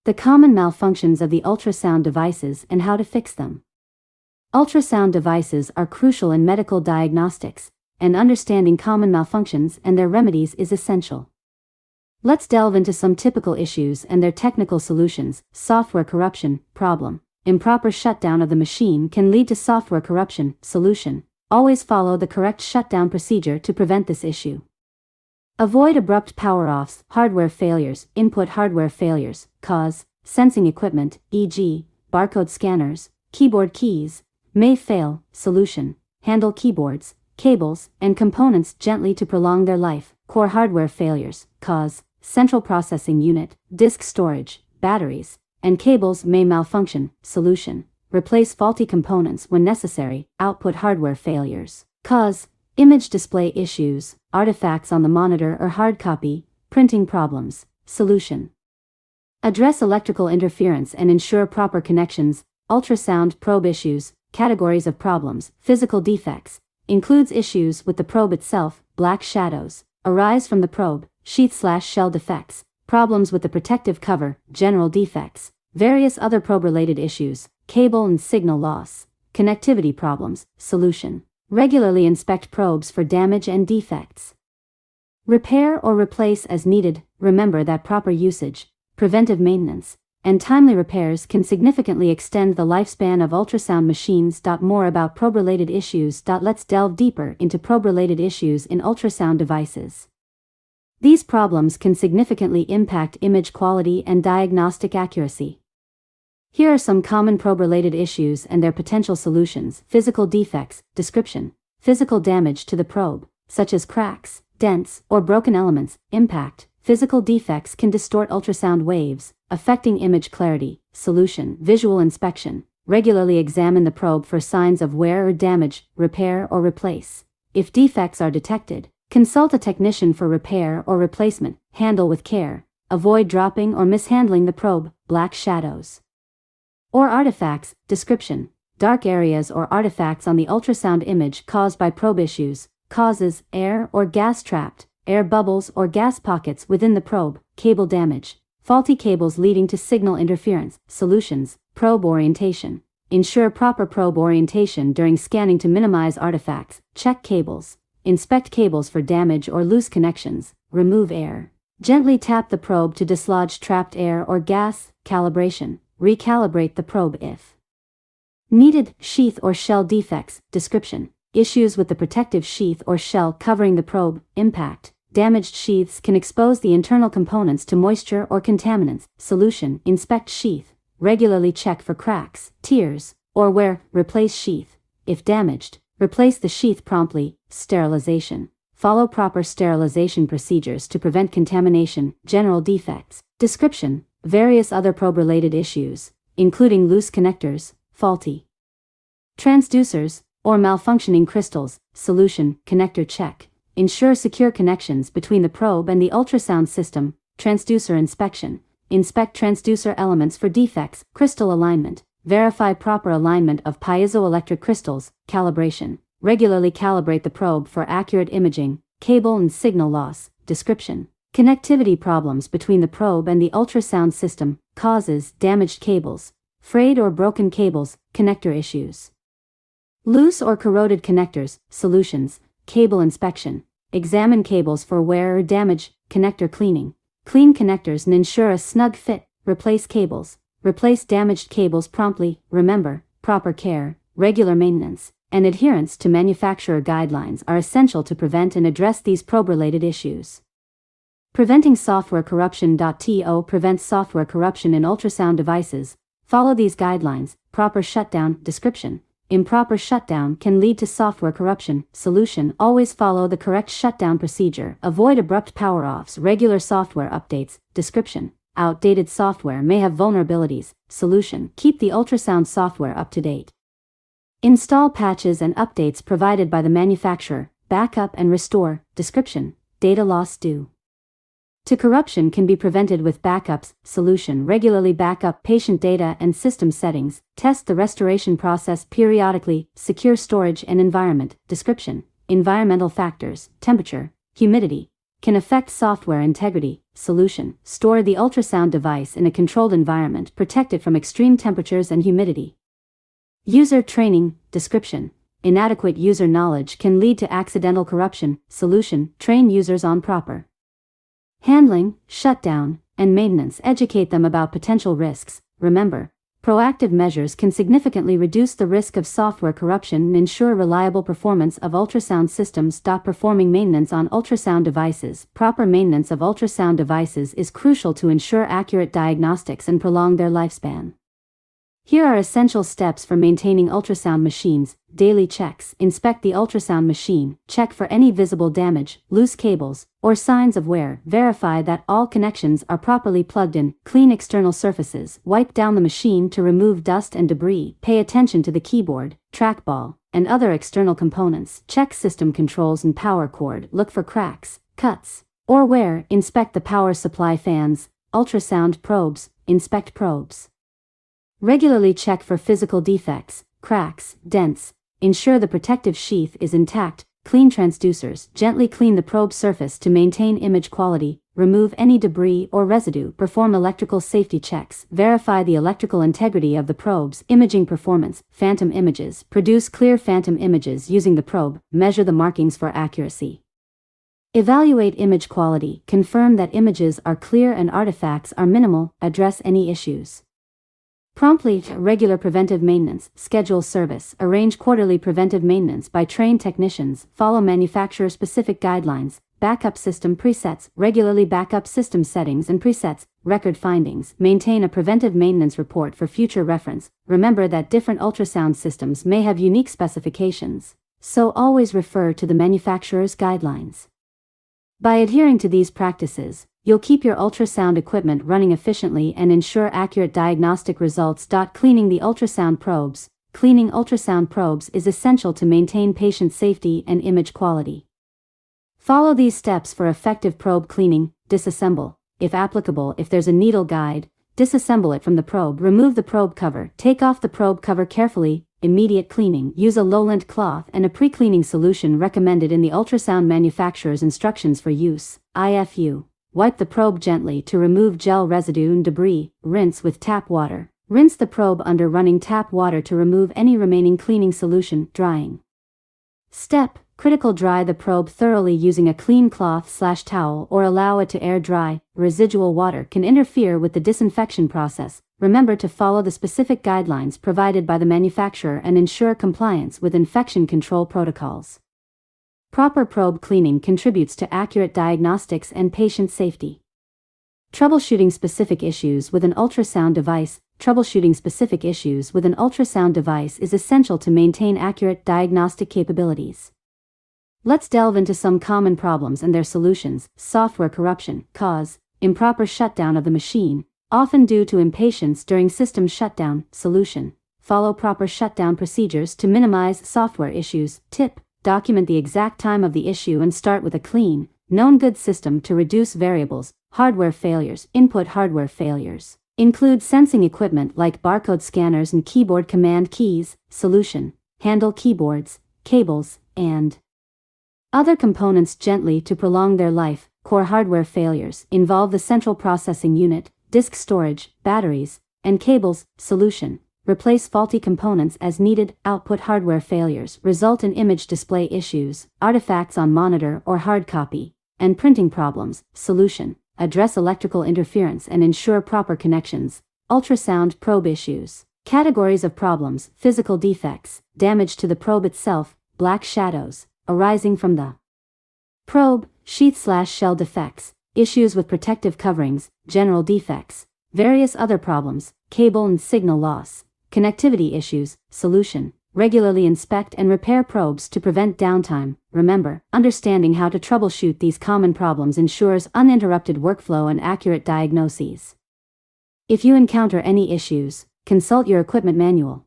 The common malfunctions of the ultrasound devices and how to fix them. Ultrasound devices are crucial in medical diagnostics, and understanding common malfunctions and their remedies is essential. Let's delve into some typical issues and their technical solutions. Software corruption, problem. Improper shutdown of the machine can lead to software corruption. Solution. Always follow the correct shutdown procedure to prevent this issue. Avoid abrupt power-offs. Hardware failures. Input hardware failures. Cause. Sensing equipment, e.g., barcode scanners, keyboard keys, may fail. Solution. Handle keyboards, cables, and components gently to prolong their life. Core hardware failures. Cause. Central processing unit, disk storage, batteries, and cables may malfunction. Solution. Replace faulty components when necessary. Output hardware failures. Cause. Image display issues, artifacts on the monitor or hard copy, printing problems. Solution. Address electrical interference and ensure proper connections. Ultrasound probe issues, categories of problems. Physical defects. Includes issues with the probe itself, black shadows, arise from the probe, sheath/shell defects, problems with the protective cover, general defects, various other probe-related issues, cable and signal loss, connectivity problems. Solution. Regularly inspect probes for damage and defects. Repair or replace as needed. Remember that proper usage, preventive maintenance, and timely repairs can significantly extend the lifespan of ultrasound machines. More about probe-related issues. Let's delve deeper into probe-related issues in ultrasound devices. These problems can significantly impact image quality and diagnostic accuracy. Here are some common probe-related issues and their potential solutions. Physical defects. Description. Physical damage to the probe, such as cracks, dents, or broken elements. Impact. Physical defects can distort ultrasound waves, affecting image clarity. Solution. Visual inspection. Regularly examine the probe for signs of wear or damage. Repair or replace. If defects are detected, consult a technician for repair or replacement. Handle with care. Avoid dropping or mishandling the probe. Black shadows or artifacts. Description. Dark areas or artifacts on the ultrasound image caused by probe issues. Causes. Air or gas trapped, air bubbles or gas pockets within the probe. Cable damage. Faulty cables leading to signal interference. Solutions. Probe orientation. Ensure proper probe orientation during scanning to minimize artifacts. Check cables. Inspect cables for damage or loose connections. Remove air. Gently tap the probe to dislodge trapped air or gas. Calibration. Recalibrate the probe if needed. Sheath or shell defects. Description. Issues with the protective sheath or shell covering the probe. Impact. Damaged sheaths can expose the internal components to moisture or contaminants. Solution. Inspect sheath. Regularly check for cracks, tears, or wear. Replace sheath. If damaged, replace the sheath promptly. Sterilization. Follow proper sterilization procedures to prevent contamination. General defects. Description. Various other probe-related issues, including loose connectors, faulty transducers, or malfunctioning crystals. Solution. Connector check. Ensure secure connections between the probe and the ultrasound system. Transducer inspection. Inspect transducer elements for defects. Crystal alignment. Verify proper alignment of piezoelectric crystals. Calibration. Regularly calibrate the probe for accurate imaging. Cable and signal loss. Description. Connectivity problems between the probe and the ultrasound system. Causes. Damaged cables, frayed or broken cables. Connector issues. Loose or corroded connectors. Solutions. Cable inspection. Examine cables for wear or damage. Connector cleaning. Clean connectors and ensure a snug fit. Replace cables. Replace damaged cables promptly. Remember, proper care, regular maintenance, and adherence to manufacturer guidelines are essential to prevent and address these probe-related issues. Preventing software corruption. To prevent software corruption in ultrasound devices, follow these guidelines. Proper shutdown. Description. Improper shutdown can lead to software corruption. Solution. Always follow the correct shutdown procedure. Avoid abrupt power-offs. Regular software updates. Description. Outdated software may have vulnerabilities. Solution. Keep the ultrasound software up to date. Install patches and updates provided by the manufacturer. Backup and restore. Description. Data loss due to corruption can be prevented with backups. Solution. Regularly backup patient data and system settings. Test the restoration process periodically. Secure storage and environment. Description. Environmental factors. Temperature, humidity, can affect software integrity. Solution: store the ultrasound device in a controlled environment, protect it from extreme temperatures and humidity. User training. Description: inadequate user knowledge can lead to accidental corruption. Solution: train users on proper handling, shutdown, and maintenance. Educate them about potential risks. Remember, proactive measures can significantly reduce the risk of software corruption and ensure reliable performance of ultrasound systems. Performing maintenance on ultrasound devices. Proper maintenance of ultrasound devices is crucial to ensure accurate diagnostics and prolong their lifespan. Here are essential steps for maintaining ultrasound machines. Daily checks. Inspect the ultrasound machine, check for any visible damage, loose cables, or signs of wear. Verify that all connections are properly plugged in. Clean external surfaces. Wipe down the machine to remove dust and debris. Pay attention to the keyboard, trackball, and other external components. Check system controls and power cord. Look for cracks, cuts, or wear. Inspect the power supply fans. Ultrasound probes. Inspect probes. Regularly check for physical defects, cracks, dents. Ensure the protective sheath is intact. Clean transducers. Gently clean the probe surface to maintain image quality. Remove any debris or residue. Perform electrical safety checks. Verify the electrical integrity of the probes. Imaging performance. Phantom images. Produce clear phantom images using the probe. Measure the markings for accuracy. Evaluate image quality. Confirm that images are clear and artifacts are minimal. Address any issues promptly. Regular preventive maintenance. Schedule service. Arrange quarterly preventive maintenance by trained technicians. Follow manufacturer-specific guidelines. Backup system presets. Regularly backup system settings and presets. Record findings. Maintain a preventive maintenance report for future reference. Remember that different ultrasound systems may have unique specifications, so always refer to the manufacturer's guidelines. By adhering to these practices, you'll keep your ultrasound equipment running efficiently and ensure accurate diagnostic results. Cleaning the ultrasound probes. Cleaning ultrasound probes is essential to maintain patient safety and image quality. Follow these steps for effective probe cleaning. Disassemble, if applicable. If there's a needle guide, disassemble it from the probe. Remove the probe cover. Take off the probe cover carefully. Immediate cleaning. Use a low-lint cloth and a pre-cleaning solution recommended in the ultrasound manufacturer's instructions for use. IFU. Wipe the probe gently to remove gel residue and debris. Rinse with tap water. Rinse the probe under running tap water to remove any remaining cleaning solution. Drying step. Critical: dry the probe thoroughly using a clean cloth/towel or allow it to air dry. Residual water can interfere with the disinfection process. Remember to follow the specific guidelines provided by the manufacturer and ensure compliance with infection control protocols. Proper probe cleaning contributes to accurate diagnostics and patient safety. Troubleshooting specific issues with an ultrasound device. Troubleshooting specific issues with an ultrasound device is essential to maintain accurate diagnostic capabilities. Let's delve into some common problems and their solutions. Software corruption. Cause: improper shutdown of the machine, often due to impatience during system shutdown. Solution: follow proper shutdown procedures to minimize software issues. Tip: document the exact time of the issue and start with a clean, known good system to reduce variables. Hardware failures. Input hardware failures include sensing equipment like barcode scanners and keyboard command keys. Solution: handle keyboards, cables, and other components gently to prolong their life. Core hardware failures involve the central processing unit, disk storage, batteries, and cables. Solution: replace faulty components as needed. Output hardware failures result in image display issues, artifacts on monitor or hard copy, and printing problems. Solution: address electrical interference and ensure proper connections. Ultrasound probe issues. Categories of problems: physical defects, damage to the probe itself, black shadows arising from the probe, sheath/shell defects, issues with protective coverings, general defects, various other problems, cable and signal loss, connectivity issues. Solution: regularly inspect and repair probes to prevent downtime. Remember, understanding how to troubleshoot these common problems ensures uninterrupted workflow and accurate diagnoses. If you encounter any issues, consult your equipment manual.